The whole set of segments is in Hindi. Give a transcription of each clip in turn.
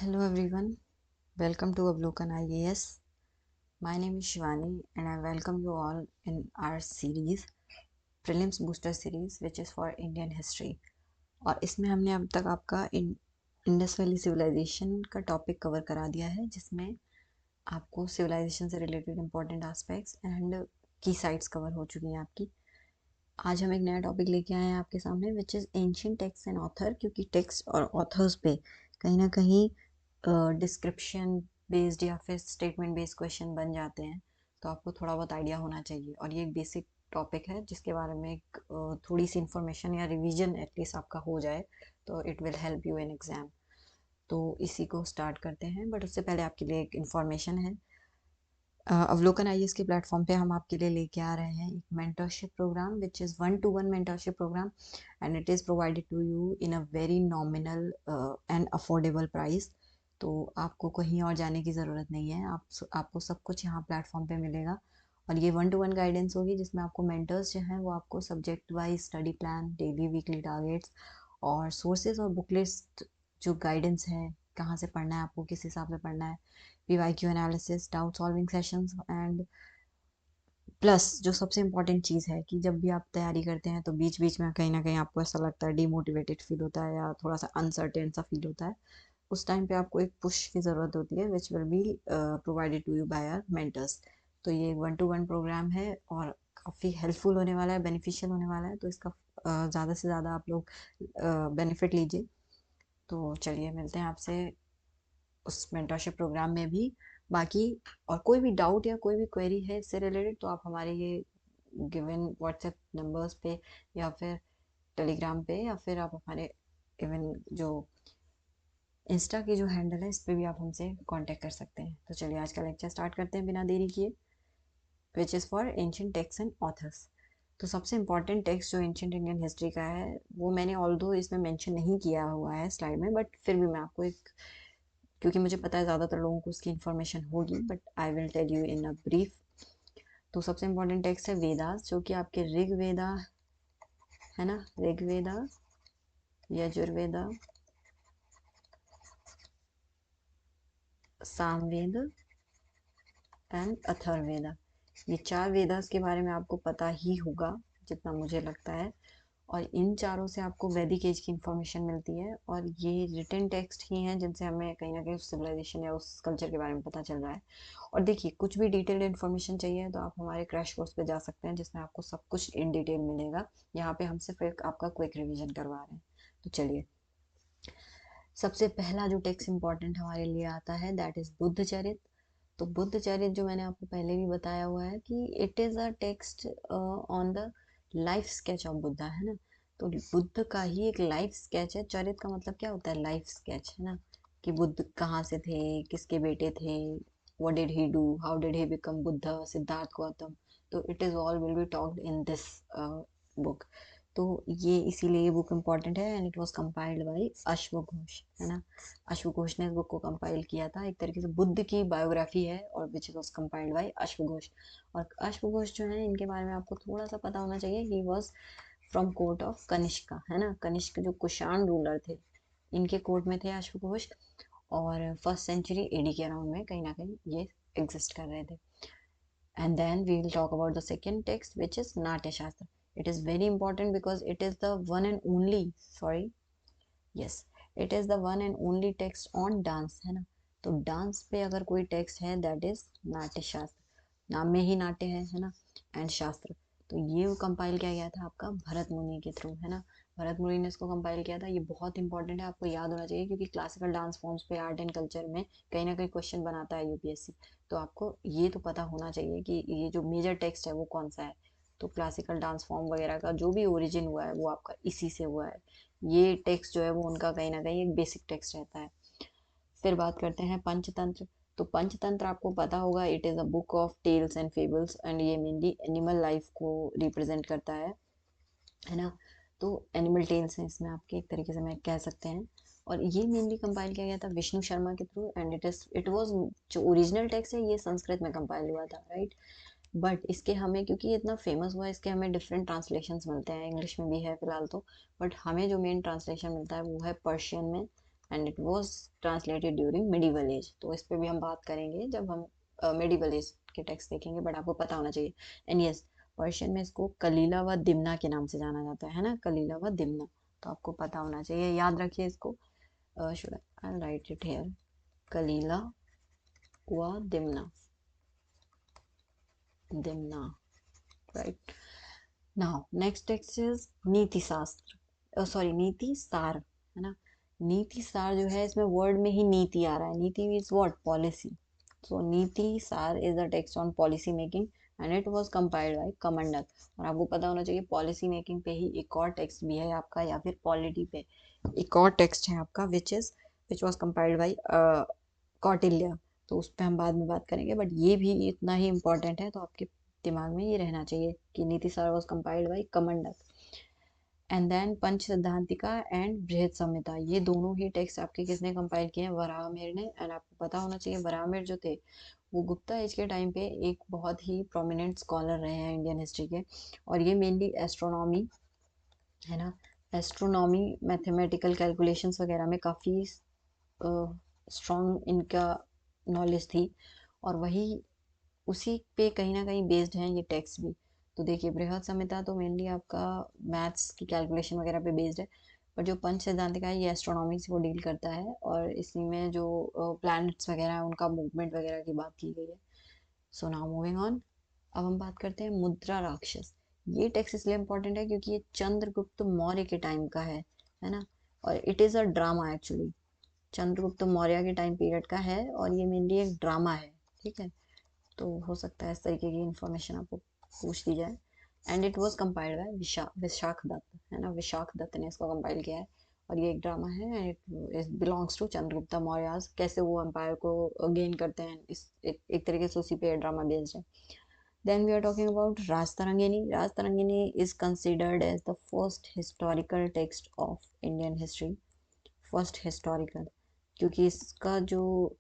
Hello everyone, welcome to Avlokan IAS. My name is Shivani and I welcome you all in our series Prelims Booster Series which is for Indian History. और इसमें हमने अब तक आपका इंडस वैली सिविलाइजेशन का टॉपिक कवर करा दिया है जिसमें आपको सिविलाइजेशन से रिलेटेड इंपॉर्टेंट एस्पेक्ट्स एंड की साइट्स कवर हो चुकी हैं आपकी। आज हम एक नया टॉपिक लेके आए हैं आपके सामने which is ancient text and author, क्योंकि टेक्स्ट और ऑथर्स पे कहीं ना कहीं डिस्क्रिप्शन बेस्ड या फिर स्टेटमेंट बेस्ड क्वेश्चन बन जाते हैं, तो आपको थोड़ा बहुत आइडिया होना चाहिए। और ये एक बेसिक टॉपिक है जिसके बारे में एक थोड़ी सी इंफॉर्मेशन या रिवीजन एटलीस्ट आपका हो जाए तो it will help you in exam. तो इसी को स्टार्ट करते हैं, बट उससे पहले आपके लिए एक इन्फॉर्मेशन है। अवलोकन आईएएस के प्लेटफॉर्म पे हम आपके लिए लेके आ रहे हैं एक mentorship program which is 1-to-1 mentorship program and it is provided to you in a very nominal and affordable price. तो आपको कहीं और जाने की ज़रूरत नहीं है, आपको सब कुछ यहाँ प्लेटफॉर्म पे मिलेगा। और ये 1-to-1 गाइडेंस होगी जिसमें आपको मेंटर्स जो हैं वो आपको subject wise study plan, daily weekly targets और सोर्सेज और बुक लिस्ट, जो गाइडेंस है कहाँ से पढ़ना है, आपको किस हिसाब से पढ़ना है, PYQ analysis, doubt solving sessions and plus जो सबसे इम्पोर्टेंट चीज़ है कि जब भी आप तैयारी करते हैं तो बीच बीच में कहीं ना कहीं आपको ऐसा लगता है डीमोटिवेटेड फील होता है या थोड़ा सा अनसर्टेन सा फील होता है, उस टाइम पे आपको एक पुश की ज़रूरत होती है which will be provided to you by our mentors. तो ये 1-to-1 प्रोग्राम है और काफ़ी हेल्पफुल होने वाला है, बेनिफिशियल होने वाला है, तो इसका ज़्यादा से ज़्यादा आप लोग बेनिफिट लीजिए। तो चलिए मिलते हैं आपसे उस मेंटरशिप प्रोग्राम में भी। बाकी और कोई भी डाउट या कोई भी क्वेरी है इससे रिलेटेड तो आप हमारे ये गिवन व्हाट्सएप नंबर्स पे या फिर टेलीग्राम पे या फिर आप हमारे इवन जो इंस्टा की जो हैंडल है इस पे भी आप हमसे कांटेक्ट कर सकते हैं। तो चलिए आज का लेक्चर स्टार्ट करते हैं बिना देरी किए, which is for ancient text and authors. तो सबसे इम्पॉर्टेंट टेक्स्ट जो एंशिएंट इंडियन हिस्ट्री का है वो मैंने ऑल्दो इसमें मेंशन नहीं किया हुआ है स्लाइड में, बट फिर भी मैं आपको एक, क्योंकि मुझे पता है ज़्यादातर लोगों को उसकी इन्फॉर्मेशन होगी, but I will tell you in a brief. तो सबसे इम्पोर्टेंट टेक्स्ट है वेदास, जो कि आपके ऋग्वेदा है ना, ऋग्वेदा, यजुर्वेदा, सामवेद एंड अथर्ववेदा। ये 4 वेदास के बारे में आपको पता ही होगा जितना मुझे लगता है, और इन चारों से आपको वैदिक एज की इंफॉर्मेशन मिलती है और ये रिटन टेक्स्ट ही हैं जिनसे हमें कहीं ना कहीं उस सिविलाइजेशन या उस कल्चर के बारे में पता चल रहा है। और देखिए कुछ भी डिटेल्ड इन्फॉर्मेशन चाहिए तो आप हमारे क्रैश कोर्स पे जा सकते हैं जिसमें आपको सब कुछ इन डिटेल मिलेगा। यहाँ पे हम सिर्फ एक आपका क्विक रिवीजन करवा रहे हैं। तो चलिए, सबसे पहला जो टेक्स्ट इंपॉर्टेंट हमारे लिए आता है दैट इज बुद्ध चरित। तो बुद्ध चरित जो मैंने आपको पहले भी बताया हुआ है कि it is a text on the life sketch of Buddha, है ना। तो बुद्ध का ही एक लाइफ स्केच है। चरित का मतलब क्या होता है, लाइफ स्केच, है ना, कि बुद्ध कहाँ से थे, किसके बेटे थे, what did he do, how did he become Buddha, Siddhartha Gautam. तो it is all will be talked in this book. तो ये इसीलिए ये बुक इम्पॉर्टेंट है and it was compiled by अश्वघोष, है ना। अश्वघोष ने इस बुक को कंपाइल किया था, एक तरीके से बुद्ध की बायोग्राफी है और विच वाज कंपाइल्ड बाय अश्वघोष। और अश्वघोष जो है इनके बारे में आपको थोड़ा सा पता होना चाहिए। He was from court of Kanishka, है ना, कनिष्क जो कुषाण रूलर थे इनके कोर्ट में थे अश्वघोष। और फर्स्ट सेंचुरी एडी के अराउंड में कहीं ना कहीं ये एग्जिस्ट कर रहे थे। And then we will talk about the second text which is Natya Shastra. It is very important because it is the one and only, sorry, yes, it is the one and only text on dance, है ना। तो डांस पे अगर कोई टेक्स्ट है दैट इज नाट्य शास्त्र, नाम में ही नाट्य है ना, एंड शास्त्र। तो ये कंपाइल किया गया था आपका भरत मुनि के थ्रू, है ना। भरत मुनि ने इसको कंपाइल किया था। ये बहुत इंपॉर्टेंट है, आपको याद होना चाहिए क्योंकि क्लासिकल डांस फॉर्म्स पे आर्ट एंड कल्चर में कहीं ना कहीं क्वेश्चन बनाता है यूपीएससी। तो आपको ये तो पता होना चाहिए कि ये जो मेजर टेक्स्ट है वो कौन सा है। तो क्लासिकल डांस फॉर्म वगैरह का जो भी ओरिजिन हुआ है वो आपका इसी से हुआ है। ये टेक्स्ट जो है वो उनका कहीं ना कहीं एक बेसिक टेक्स्ट रहता है। फिर बात करते हैं पंचतंत्र। तो पंचतंत्र आपको पता होगा, it is a book of tales and fables and ये मेनली एनिमल लाइफ को रिप्रेजेंट करता है ना। तो एनिमल टेल्स हैं इसमें आपके, एक तरीके से मैं कह सकते हैं। और ये मेनली कंपाइल किया गया था विष्णु शर्मा के थ्रू एंड इट वाज, जो ओरिजिनल टेक्स्ट है ये संस्कृत में कंपाइल हुआ था, राइट। बट इसके हमें, क्योंकि ये इतना फेमस हुआ है, इसके हमें डिफरेंट ट्रांसलेशंस मिलते हैं, इंग्लिश में भी है फिलहाल तो। बट हमें जो मेन ट्रांसलेशन मिलता है वो है पर्शियन में and it was translated during medieval age. तो इस पे भी हम बात करेंगे जब हम मिडिवल एज के टेक्स्ट देखेंगे, बट आपको पता होना चाहिए। एंड यस, पर्शियन में इसको कलीला व दिमना के नाम से जाना जाता है ना, कलीला व दिमना। तो आपको पता होना चाहिए, याद रखिए इसको। Should I write it here, Kalila wa Dimna, Dimna, right. Now next text is Niti Shastra, sorry नीति सार, है ना। नीति सार जो है, इसमें वर्ड में ही नीति आ रहा है। नीति मीन्स व्हाट, पॉलिसी। सो नीति सार is a text on policy making and it was compiled by कमंडल। और आपको पता होना चाहिए पॉलिसी मेकिंग पे ही एक और टेक्स्ट भी है आपका, या फिर पॉलिटी पे एक और टेक्स्ट है आपका, which was compiled bye Kautilya. तो उस पर हम बाद में बात करेंगे, बट ये भी इतना ही इम्पोर्टेंट है, तो आपके दिमाग में ये रहना चाहिए कि Nitisara was compiled by Kamandal. And then Panchasiddhantika and Brihad Samhita, ये दोनों ही टेक्स्ट आपके किसने कंपाइल किए हैं, वराहमिहिर ने। एंड आपको पता होना चाहिए वराहमिहिर जो थे वो गुप्ता एज के टाइम पे एक बहुत ही प्रोमिनेंट स्कॉलर रहे हैं इंडियन हिस्ट्री के। और ये मेनली एस्ट्रोनॉमी, है ना, एस्ट्रोनॉमी, मैथमेटिकल कैलकुलेशंस वगैरह में काफ़ी स्ट्रॉन्ग इनका नॉलेज थी। और वही उसी पे कहीं ना कहीं बेस्ड हैं ये टेक्स्ट भी। तो देखिए बृहद संहिता तो मेनली आपका मैथ्स की कैलकुलेशन वगैरह पे बेस्ड है, पर जो पंच सिद्धांतिका है ये एस्ट्रोनॉमी से वो डील करता है, और इसी में जो प्लैनेट्स वगैरह है उनका मूवमेंट वगैरह की बात की गई है। सो नाउ मूविंग ऑन, अब हम बात करते हैं मुद्रा राक्षस। ये टेक्स्ट इसलिए इम्पोर्टेंट है क्योंकि ये चंद्रगुप्त मौर्य के टाइम का है ना। और it is a drama actually, Chandragupta Maurya के टाइम पीरियड का है, और ये मेनली एक ड्रामा है, ठीक है। तो हो सकता है इस तरीके की इंफॉर्मेशन आपको पूछ दी जाए। And it was compiled by Vishakh Datta, है ना, विशाख दत्त ने इसको कंपाइल किया है। और ये एक ड्रामा है and it belongs to Chandragupta Maurya, कैसे वो एम्पायर को गेन करते हैं, इस एक तरीके से उसी पे ड्रामा बेस्ड है। Then we are talking about Rajatarangini. Rajatarangini is considered as the first historical text of Indian history, first historical, क्योंकि इसका जो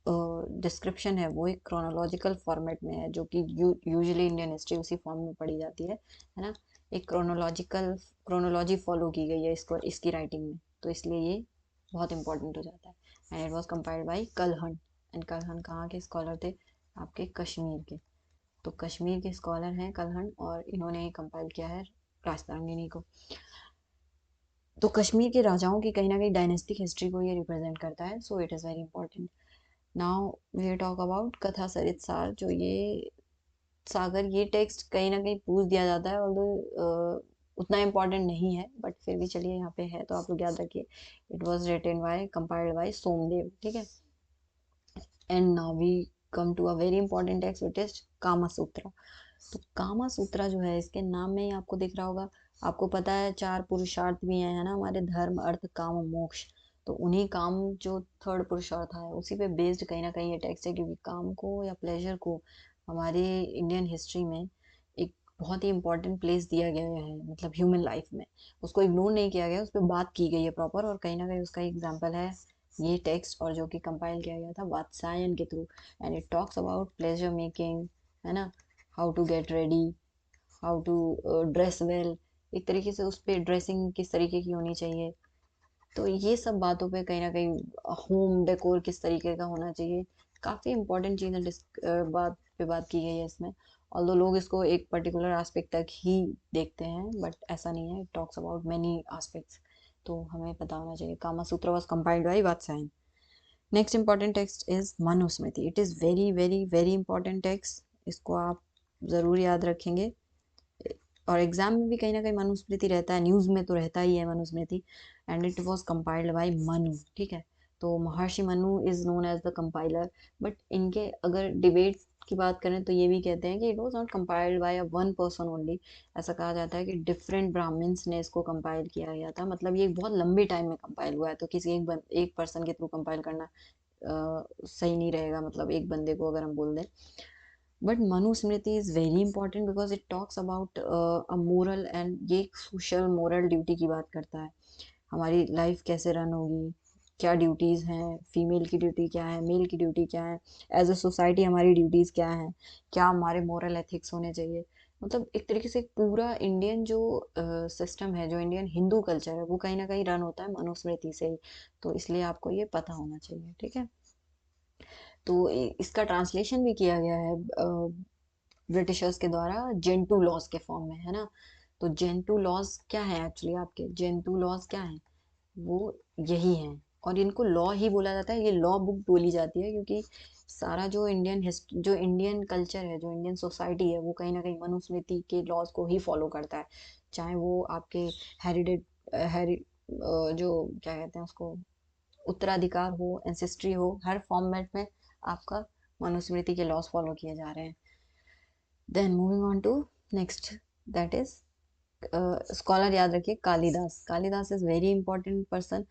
डिस्क्रिप्शन है वो एक क्रोनोलॉजिकल फॉर्मेट में है, जो कि यूजुअली इंडियन हिस्ट्री उसी फॉर्म में पढ़ी जाती है ना। एक क्रोनोलॉजी फॉलो की गई है इसको, इसकी राइटिंग में, तो इसलिए ये बहुत इंपॉर्टेंट हो जाता है। And it was compiled bye Kalhana. And Kalhana कहाँ के स्कॉलर थे, आपके कश्मीर के। तो कश्मीर के स्कॉलर हैं कलहन, और इन्होंने कंपाइल किया है राजतरंगिणी को। तो कश्मीर के राजाओं की कहीं ना कहीं डायनेस्टिक हिस्ट्री को ये रिप्रेजेंट करता है, so it is very important. Now we talk about Katha Sarit सार। जो ये सागर, ये टेक्स्ट कहीं ना कहीं पूछ दिया जाता है, ऑल्दो उतना इम्पोर्टेंट नहीं है, बट फिर भी चलिए यहाँ पे है तो आप लोग याद रखिए। It was written by, compiled by Somadeva, ठीक है। And now we come to a very important text which is Kama Sutra. तो कामा सूत्रा जो है, इसके नाम में ही आपको दिख रहा होगा, आपको पता है चार पुरुषार्थ भी हैं, है ना, हमारे धर्म अर्थ काम और मोक्ष। तो उन्हीं काम, जो थर्ड पुरुषार्थ है उसी पे बेस्ड कहीं ना कहीं ये टेक्स्ट है, क्योंकि काम को या प्लेजर को हमारे इंडियन हिस्ट्री में एक बहुत ही इंपॉर्टेंट प्लेस दिया गया है, मतलब ह्यूमन लाइफ में उसको इग्नोर नहीं किया गया, उस पर बात की गई है प्रॉपर। और कहीं ना कहीं उसका एग्जाम्पल है ये टेक्स्ट, और जो कि कंपाइल किया गया था वात्सायन के through. And it talks about pleasure making, है ना, how to get ready, how to dress well, एक तरीके से उस पर ड्रेसिंग किस तरीके की होनी चाहिए। तो ये सब बातों पे कहीं ना कहीं होम डेकोर किस तरीके का होना चाहिए, काफ़ी इंपॉर्टेंट चीज़ें बात की गई है इसमें। ऑल्दो लोग इसको एक पर्टिकुलर एस्पेक्ट तक ही देखते हैं, बट ऐसा नहीं है, it talks about many aspects. तो हमें पता होना चाहिए। Kama Sutra was compiled by Vatsyayana. Next important text is Manusmriti. It is very very very important text, इसको आप ज़रूर याद रखेंगे। और एग्जाम में भी कहीं ना कहीं मनुस्मृति रहता है, न्यूज़ में तो रहता ही है Manusmriti. And it was compiled by Manu, ठीक है। तो Maharshi Manu is known as the compiler, but इनके अगर डिबेट की बात करें तो ये भी कहते हैं कि it was not compiled bye a one person only. ऐसा कहा जाता है कि डिफरेंट ब्राह्मण्स ने इसको कंपाइल किया गया था, मतलब ये बहुत लंबे टाइम में कंपाइल हुआ है, तो किसी एक पर्सन के थ्रू कंपाइल करना सही नहीं रहेगा, मतलब एक बंदे को अगर हम बोल दें। But Manusmriti is very important because it talks about a moral, and ये सोशल मोरल ड्यूटी की बात करता है। हमारी लाइफ कैसे रन होगी, क्या ड्यूटीज़ हैं, फीमेल की ड्यूटी क्या है, मेल की ड्यूटी क्या है, एज अ सोसाइटी हमारी ड्यूटीज़ क्या हैं, क्या हमारे मोरल एथिक्स होने चाहिए। मतलब एक तरीके से पूरा इंडियन जो सिस्टम है, जो इंडियन हिंदू कल्चर है, वो कहीं ना कहीं रन होता है मनुस्मृति से ही। तो इसलिए आपको ये पता होना चाहिए, ठीक है। तो इसका ट्रांसलेशन भी किया गया है ब्रिटिशर्स के द्वारा जेंटू लॉज के फॉर्म में, है ना। तो जेंटू लॉज क्या है एक्चुअली, आपके जेंटू लॉज क्या है, वो यही है। और इनको लॉ ही बोला जाता है, ये लॉ बुक बोली जाती है, क्योंकि सारा जो इंडियन हिस्ट्री, जो इंडियन कल्चर है, जो इंडियन सोसाइटी है, वो कहीं ना कहीं मनुस्मृति के लॉज को ही फॉलो करता है। चाहे वो आपके हेरिडेड हेरि जो क्या कहते हैं उसको, उत्तराधिकार हो, एंसेस्ट्री हो, हर फॉर्मेट में आपका मनुस्मृति के लॉज फॉलो किए जा रहे हैं। Then moving on to next, that is scholar, याद रखिए Kalidas. Kalidas is very important person.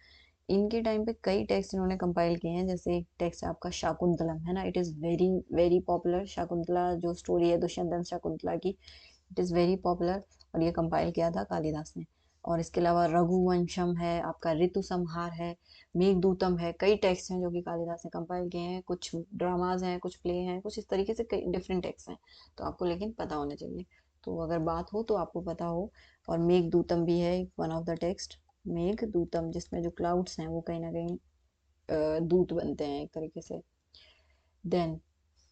इनके टाइम पे कई टेक्स्ट इन्होंने कंपाइल किए हैं, जैसे एक टेक्स्ट है आपका शाकुंतलम, है ना। It is very very popular. Shakuntala जो स्टोरी है दुष्यंतन शाकुंतला की, इट इज़ वेरी पॉपुलर, और ये कंपाइल किया था कालिदास ने। और इसके अलावा रघुवंशम है आपका, ऋतु संहार है, मेघदूतम है, कई टेक्स्ट हैं जो कि कालिदास ने कंपाइल किए हैं। कुछ ड्रामाज हैं, कुछ प्ले हैं, कुछ इस तरीके से कई डिफरेंट टेक्स्ट हैं। तो आपको लेकिन पता होने चाहिए, तो अगर बात हो तो आपको पता हो। और मेघदूतम भी है one of the text, Meghadutam, जिसमें जो क्लाउड्स हैं वो कहीं ना कहीं दूत बनते हैं एक तरीके से। देन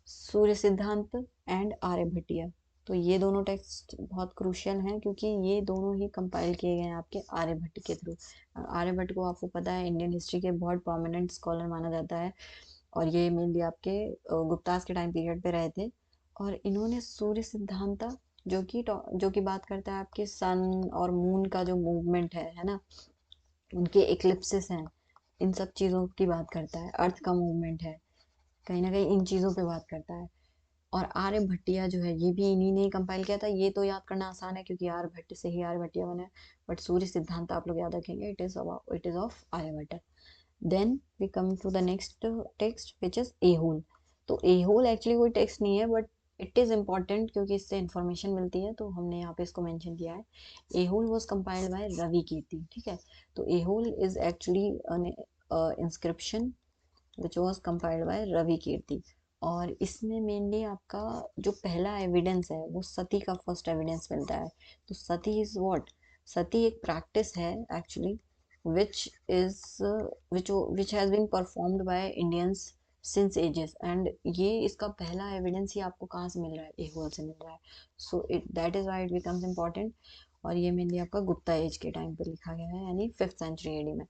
सूर्य सिद्धांत एंड आर्यभट्टिय। तो ये दोनों टेक्स्ट बहुत क्रूशियल हैं, क्योंकि ये दोनों ही कंपाइल किए गए हैं आपके आर्यभट्ट के थ्रू। आर्यभट्ट को आपको पता है इंडियन हिस्ट्री के बहुत प्रोमिनेंट स्कॉलर माना जाता है, और ये मेनली आपके गुप्तास के टाइम पीरियड पे रहे थे। और इन्होंने सूर्य सिद्धांत, जो कि बात करता है आपके सन और मून का जो मूवमेंट है ना, उनके इक्लिप्सेस हैं, इन सब चीज़ों की बात करता है, अर्थ का मूवमेंट है, कहीं ना कहीं इन चीज़ों पे बात करता है। और आर्यभट्टिया जो है, ये भी इन्हीं ने कंपाइल किया था। ये तो याद करना आसान है क्योंकि आर्यभट्ट से ही आर्यभट्टिया बना है। बट सूर्य सिद्धांत आप लोग याद रखेंगे, it is of Aryabhatta. Then we come to the next text which is Aihole. तो एहोल एक्चुअली कोई टेक्स्ट नहीं है, बट इट इज इम्पॉर्टेंट क्योंकि इससे इंफॉर्मेशन मिलती है, तो हमने यहाँ पे इसको मेंशन किया है। Aihole was compiled by Ravi Kirti, ठीक है। तो Aihole is actually inscription which was compiled by Ravi Kirti. और इसमें मेनली आपका जो पहला एविडेंस है वो सती का फर्स्ट एविडेंस मिलता है। तो सती इज व्हाट, सती एक प्रैक्टिस है actually, which is which has been performed by Indians since ages, and ये इसका पहला एविडेंस ही आपको कहाँ से मिल रहा है, एहोल से मिल रहा है। So it that is why it becomes important. और ये मेनली आपका गुप्ता एज के टाइम पे लिखा गया है, यानी 5th सेंचुरी एडी में।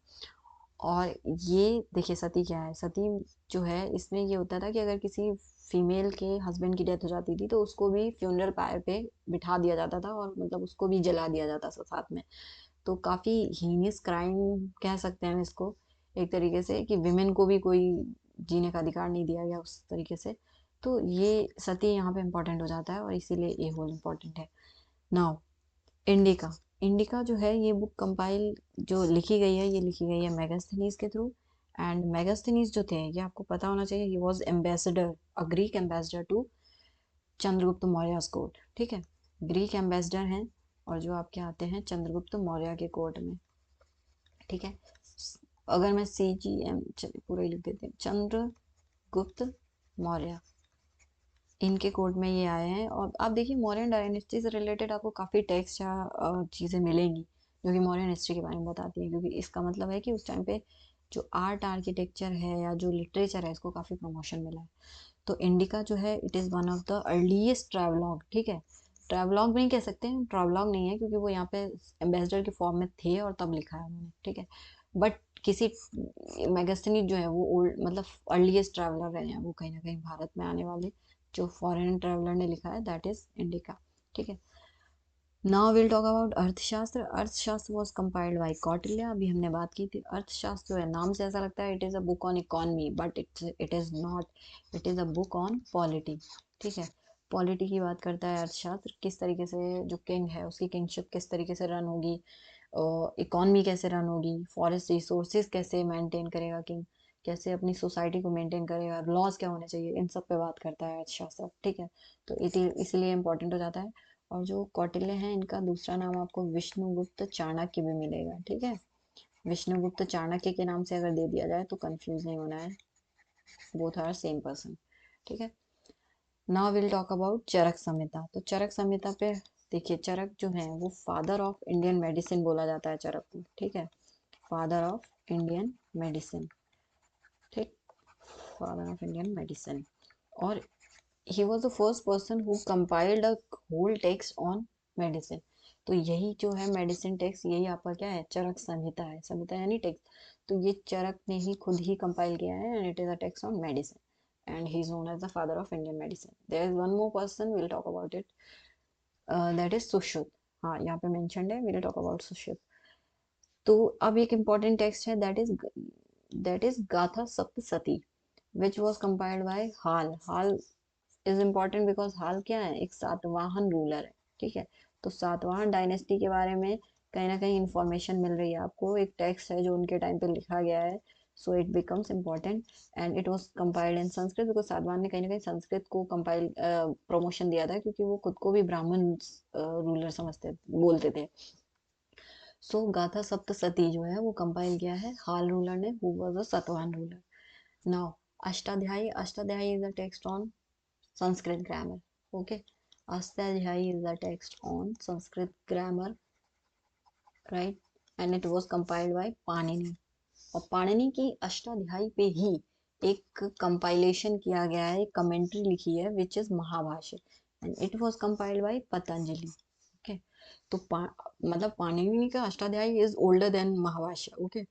और ये देखिए सती क्या है, सती जो है इसमें ये होता था कि अगर किसी फीमेल के हस्बैंड की डेथ हो जाती थी तो उसको भी फ्यूनरल पायर पे बिठा दिया जाता था, और मतलब उसको भी जला दिया जाता था साथ में। तो काफ़ी हीनियस क्राइम कह सकते हैं इसको, एक तरीके से, कि विमेन को भी कोई जीने का अधिकार नहीं दिया गया उस तरीके से। तो ये सती यहाँ पे इम्पोर्टेंट हो जाता है, और इसीलिए ये होल इम्पोर्टेंट है। Now indica. इंडिका जो है ये बुक कंपाइल जो लिखी गई है, ये लिखी गई है मेगास्थनीज के थ्रू। एंड मेगास्थनीज जो थे, ये आपको पता होना चाहिए, he was ambassador, a Greek ambassador to Chandragupta Maurya court, ठीक है। ग्रीक एम्बेसडर हैं, और जो आपके आते हैं चंद्रगुप्त मौर्य के कोर्ट में, ठीक है। अगर मैं CGM पूरा ही लिख देती हूँ, चंद्रगुप्त मौर्य, इनके कोर्ट में ये आए हैं। और आप देखिए मौर्यन डायनेस्टी से रिलेटेड आपको काफ़ी टेक्स्ट या चीज़ें मिलेंगी जो कि मौर्यन हिस्ट्री के बारे में बताती हैं, क्योंकि इसका मतलब है कि उस टाइम पे जो आर्ट आर्किटेक्चर है या जो लिटरेचर है, इसको काफ़ी प्रमोशन मिला है। तो इंडिका जो है it is one of the earliest travelogue, ठीक है। ट्रैवलॉग नहीं कह सकते हैं, ट्रैवलॉग नहीं है, क्योंकि वो यहाँ पे एम्बेसडर के फॉर्म में थे और तब लिखा है उन्होंने, ठीक है। बट किसी मैगस्टनी जो है वो ओल्ड, मतलब अर्लीस्ट ट्रैवलर रहे हैं वो कहीं ना कहीं भारत में आने वाले, जो फॉरेन ट्रैवलर ने लिखा है, दैट इज इंडिका, ठीक है। नाउ विल टॉक अबाउट अर्थशास्त्र। अर्थशास्त्र वाज कंपाइल्ड बाय कौटिल्य, अभी हमने बात की थी। अर्थशास्त्र जो है, नाम से ऐसा लगता है it is a book on economy, but it is not, it is a book on polity, ठीक है। पॉलिटी की बात करता है अर्थशास्त्र, किस तरीके से जो किंग है उसकी किंगशिप किस तरीके से रन होगी, इकोनॉमी कैसे रन होगी, फॉरेस्ट रिसोर्सेज कैसे मेंटेन करेगा किंग, कैसे अपनी सोसाइटी को मेंटेन करेगा, लॉज क्या होने चाहिए, इन सब पे बात करता है अर्थशास्त्र, ठीक है। तो इसलिए इम्पोर्टेंट हो जाता है। और जो कौटिल्य हैं, इनका दूसरा नाम आपको विष्णुगुप्त चाणक्य भी मिलेगा, ठीक है। विष्णुगुप्त चाणक्य के नाम से अगर दे दिया जाए तो कंफ्यूज नहीं होना है, बोथ आर सेम पर्सन, ठीक है। नाउ विल टॉक अबाउट चरक संहिता। तो चरक संहिता पे देखिए, चरक जो है वो फादर ऑफ इंडियन मेडिसिन बोला जाता है चरक को, ठीक है, फादर ऑफ इंडियन मेडिसिन, ठीक, फादर ऑफ इंडियन मेडिसिन। और he was the first person who compiled a whole text on medicine। तो यही जो है मेडिसिन टेक्स्ट, यही आपका क्या है, चरक संहिता है। संहिता यानी टेक्स्ट, तो ये चरक ने ही खुद ही कंपाइल किया है, and it is a text on medicine, and he is known as the father of Indian medicine. There is one more person, will talk about it, that is Sushrut. हाँ, यहाँ पे मेंशन्ड है, विल टॉक अबाउट सुश्रुत। तो अब एक इम्पॉर्टेंट टेक्स्ट है, that is Gatha Saptashati, which was compiled by Hala. Hala is important because Hala क्या है, एक सातवाहन रूलर है, ठीक है। तो सातवाहन डायनेस्टी के बारे में कहीं ना कहीं इंफॉर्मेशन मिल रही है आपको, एक टेक्स्ट है जो उनके टाइम पे लिखा गया है, so it becomes important. And it was compiled in Sanskrit, because Satavahana ने कहीं ना कहीं संस्कृत को कंपाइल प्रमोशन दिया था, क्योंकि वो खुद को भी ब्राह्मण रूलर समझते बोलते थे। सो गाथा सप्तसती जो है वो कंपाइल किया है हाल रूलर ने, who was a Satavahana ruler. Now Ashtadhyayi, Ashtadhyayi is a text on Sanskrit grammar. Okay, Astadhyayi is the text on Sanskrit grammar, right? And it was compiled by Panini. और पाणिनि की अष्टाध्यायी पे ही एक कंपाइलेशन किया गया है, एक कमेंट्री लिखी है, which is Mahabhashya, and it was compiled bye Patanjali. Okay, तो मतलब पाणिनि का Ashtadhyayi is older than Mahabhashya, okay.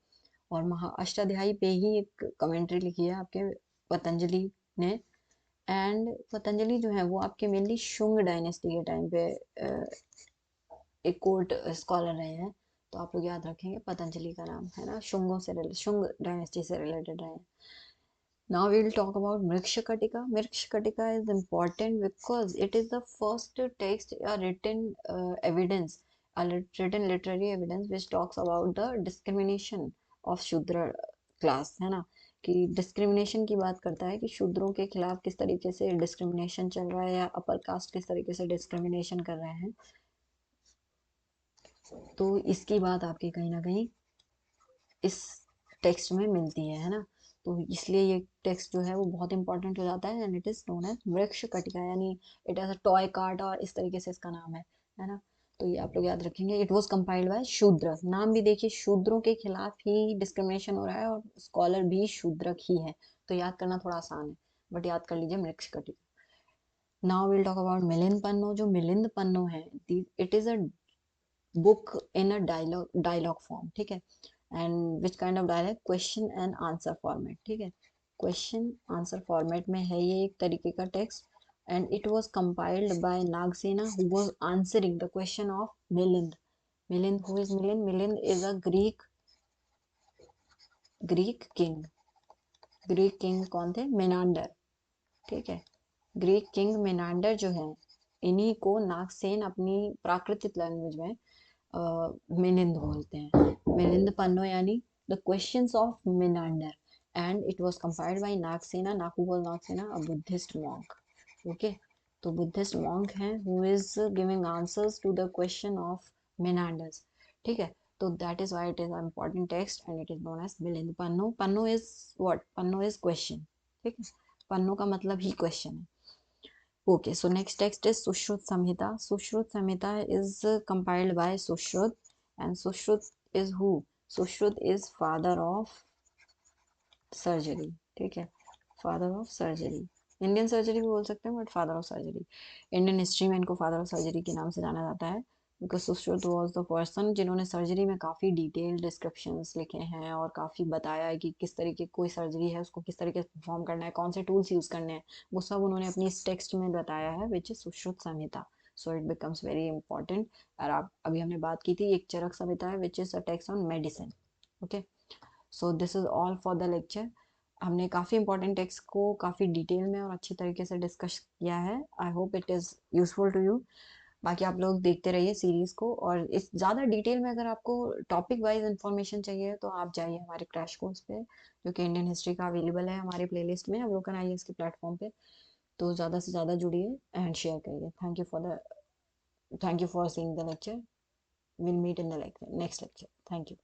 और महा अष्टाध्यायी पे ही एक कमेंट्री लिखी है आपके पतंजलि ने। एंड पतंजलि जो है वो आपके मेनली शुंग डायनेस्टी के टाइम पे एक कोर्ट स्कॉलर रहे हैं, तो आप लोग याद रखेंगे पतंजलि का नाम, है ना, शुंगों से शुंग डायनेस्टी से रिलेटेड रहे हैं। Now we will talk about Mrikshakatika. Mrikshakatika is important because it is the first text, a written evidence, a written literary evidence which talks about the discrimination of Shudra class, है ना, कि डिस्क्रिमिनेशन की बात करता है कि शूद्रों के खिलाफ किस तरीके से डिस्क्रिमिनेशन चल रहा है, या अपर कास्ट किस तरीके से डिस्क्रिमिनेशन कर रहे हैं। तो इसकी बात आपके कहीं ना कहीं इस टेक्स्ट में मिलती है ना। तो इसलिए ये टेक्स्ट जो है वो बहुत इंपॉर्टेंट हो जाता है, and it is known as Vriksha Katika, यानी it as a toy cart, और इस तरीके से इसका नाम है ना। तो ये आप लोग याद रखेंगे। इट वॉज कंपाइल्ड बाय शूद्र, नाम भी देखिए, शूद्रों के खिलाफ ही डिस्क्रिमिनेशन हो रहा है, और स्कॉलर भी शूद्रक ही है, तो याद करना थोड़ा आसान है, बट याद कर लीजिए वृक्ष कटिका। Now will talk about Milinda Panho. जो मिलिंद पन्नो है, it is a book in a dialogue form, ठीक है, and which kind of dialogue, question and answer format, ठीक है, क्वेश्चन आंसर फॉर्मेट में है ये एक तरीके का text. And it was compiled by Nagasena, who was answering the question of Milinda. Milinda, who is Milinda? Milinda is a Greek king. Greek king कौन थे? मेनांडर, ठीक है, ग्रीक किंग मेनांडर जो है, इन्हीं को नागसेन अपनी प्राकृतिक लैंग्वेज में मिलिंद बोलते हैं। मिलिंद पन्नो यानी the questions of Menander, and it was compiled by Nagasena. नाकू was Nagasena, a Buddhist monk, okay. तो बुद्धिस्ट मॉन्क हैं who is giving answers to the question of Menanders, ठीक है। तो that is why it is a important text, and it is known as Milinda Panho. Panho is what? Panho is question, ठीक है, पन्नो का मतलब ही क्वेश्चन है। Okay, so next text is Sushrut Samhita. Sushrut Samhita is compiled by Sushrut, and Sushrut is who? Sushrut is father of surgery, ठीक है, father of surgery. Indian surgery भी बोल सकते हैं, but father of surgery, Indian history में इनको फादर ऑफ सर्जरी के नाम से जाना जाता है, because Sushrut was the person जिन्होंने सर्जरी में काफ़ी डिटेल डिस्क्रिप्शंस लिखे हैं, और काफ़ी बताया है कि किस तरीके कोई सर्जरी है उसको किस तरीके से परफॉर्म करना है, कौन से टूल्स यूज़ करने हैं, वो सब उन्होंने अपनी इस टेक्स्ट में बताया है, which is Sushrut Samhita. So it becomes very important. और आप अभी हमने बात की थी एक चरक संहिता है, which is a text on medicine, okay. So this is all for the lecture. हमने काफ़ी इंपॉर्टेंट टेक्स्ट को काफ़ी डिटेल में और अच्छी तरीके से डिस्कस किया है। I hope it is useful to you. बाकी आप लोग देखते रहिए सीरीज़ को, और इस ज़्यादा डिटेल में अगर आपको टॉपिक वाइज इंफॉर्मेशन चाहिए तो आप जाइए हमारे क्रैश कोर्स पे, जो कि इंडियन हिस्ट्री का अवेलेबल है हमारे प्लेलिस्ट में, अवलोकन आईएएस के प्लेटफॉर्म पे। तो ज़्यादा से ज़्यादा जुड़िए एंड शेयर करिए। Thank you for seeing the lecture. Will meet in the next lecture. Thank you.